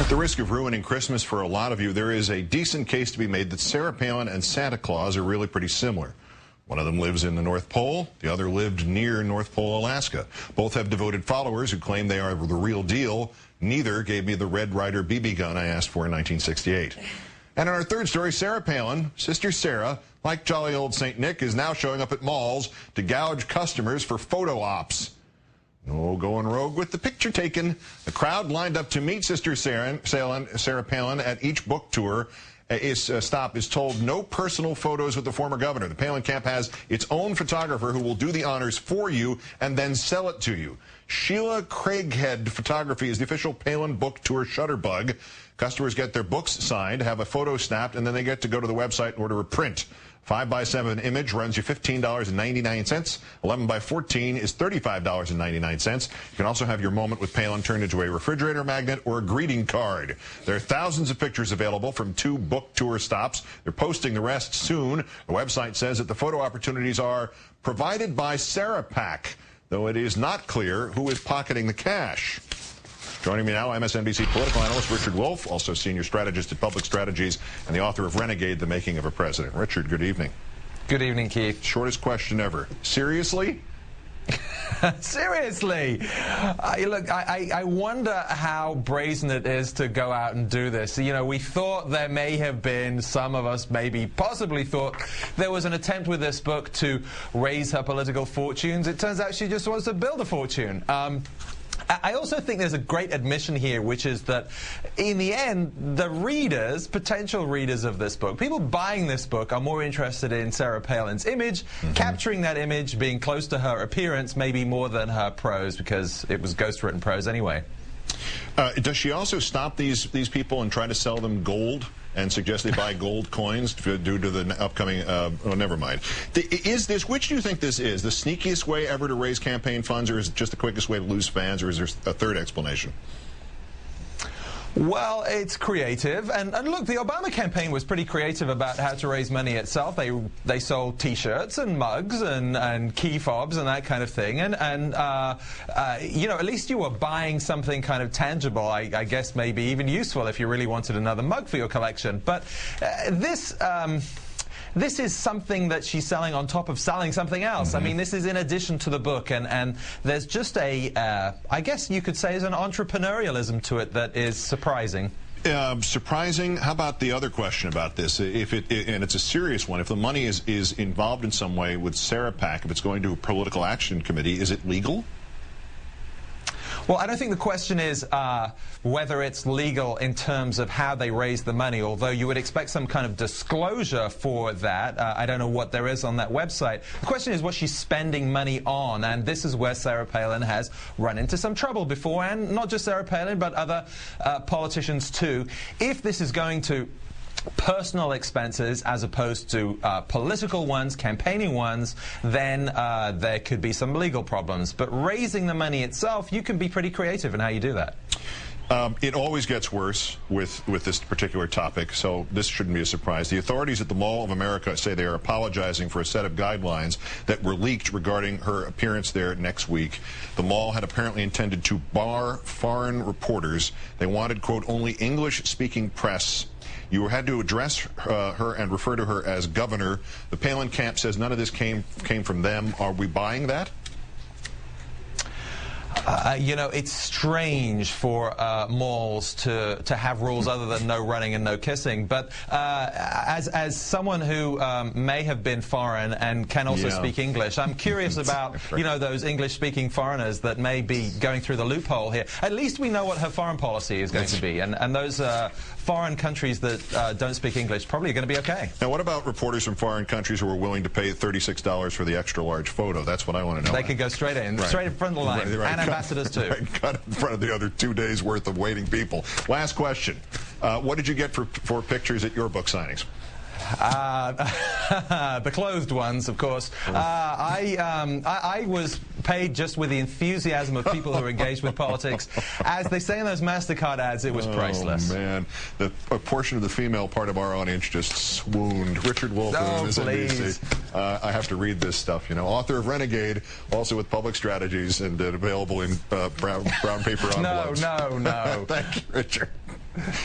At the risk of ruining Christmas for a lot of you, there is a decent case to be made that Sarah Palin and Santa Claus are really pretty similar. One of them lives in the North Pole, the other lived near North Pole, Alaska. Both have devoted followers who claim they are the real deal. Neither gave me the Red Ryder BB gun I asked for in 1968. And in our third story, Sarah Palin, Sister Sarah, like jolly old St. Nick, is now showing up at malls to gouge customers for photo ops. No going rogue with the picture taken. The crowd lined up to meet Sister Sarah Palin at each book tour stop is told no personal photos with the former governor. The Palin camp has its own photographer who will do the honors for you and then sell it to you. Sheila Craighead Photography is the official Palin book tour shutterbug. Customers get their books signed, have a photo snapped, and then they get to go to the website and order a print. 5x7 image runs you $15.99. 11x14 is $35.99. You can also have your moment with Palin turned into a refrigerator magnet or a greeting card. There are thousands of pictures available from 2 book tour stops. They're posting the rest soon. The website says that the photo opportunities are provided by Sarah Pack, though it is not clear who is pocketing the cash. Joining me now, MSNBC political analyst Richard Wolff, also senior strategist at Public Strategies and the author of Renegade, The Making of a President. Richard, good evening. Good evening, Keith. Shortest question ever. Seriously? Seriously. Look, I wonder how brazen it is to go out and do this. You know, we thought there may have been, some of us maybe possibly thought there was an attempt with this book to raise her political fortunes. It turns out she just wants to build a fortune. I also think there's a great admission here, which is that in the end, the readers, potential readers of this book, people buying this book are more interested in Sarah Palin's image, capturing that image, being close to her appearance, maybe more than her prose, because it was ghostwritten prose anyway. Does she also stop these people and try to sell them gold and suggest they buy gold coins due to the upcoming, oh, never mind. Which do you think this is? The sneakiest way ever to raise campaign funds, or is it just the quickest way to lose fans, or is there a third explanation? Well, it's creative, and look, the Obama campaign was pretty creative about how to raise money itself. They sold T-shirts and mugs and key fobs and that kind of thing, and you know, at least you were buying something kind of tangible. I guess maybe even useful if you really wanted another mug for your collection. But this is something that she's selling on top of selling something else. I mean, this is in addition to the book, and there's just a, I guess you could say, there's an entrepreneurialism to it that is surprising. Surprising? How about the other question about this? And it's a serious one. If the money is involved in some way with Sarah Pack, if it's going to a political action committee, is it legal? Well, I don't think the question is whether it's legal in terms of how they raise the money, although you would expect some kind of disclosure for that. I don't know what there is on that website. The question is what she's spending money on, and this is where Sarah Palin has run into some trouble before, and not just Sarah Palin, but other politicians too. If this is going to personal expenses as opposed to political ones, campaigning ones, then there could be some legal problems. But raising the money itself, you can be pretty creative in how you do that. It always gets worse with this particular topic, so this shouldn't be a surprise. The authorities at the Mall of America say they are apologizing for a set of guidelines that were leaked regarding her appearance there next week. The mall had apparently intended to bar foreign reporters. They wanted, quote, only English-speaking press. You had to address her and refer to her as governor. The Palin camp says none of this came from them. Are we buying that? You know, it's strange for malls to have rules other than no running and no kissing. But as someone who may have been foreign and can also speak English, I'm curious about, you know, those English-speaking foreigners that may be going through the loophole here. At least we know what her foreign policy is going to be. And those foreign countries that don't speak English probably are going to be okay. Now, what about reporters from foreign countries who are willing to pay $36 for the extra-large photo? That's what I want to know. They could go straight in, straight in front of the line. And ambassadors too. Cut in front of the other 2 days worth of waiting people. Last question. What did you get for pictures at your book signings? The closed ones, of course. I was paid just with the enthusiasm of people who are engaged with politics. As they say in those MasterCard ads, it was priceless. Oh, man. A portion of the female part of our audience just swooned. Richard Wolff, please. I have to read this stuff, you know. Author of Renegade, also with Public Strategies, and available in brown paper envelopes. No. Thank you, Richard.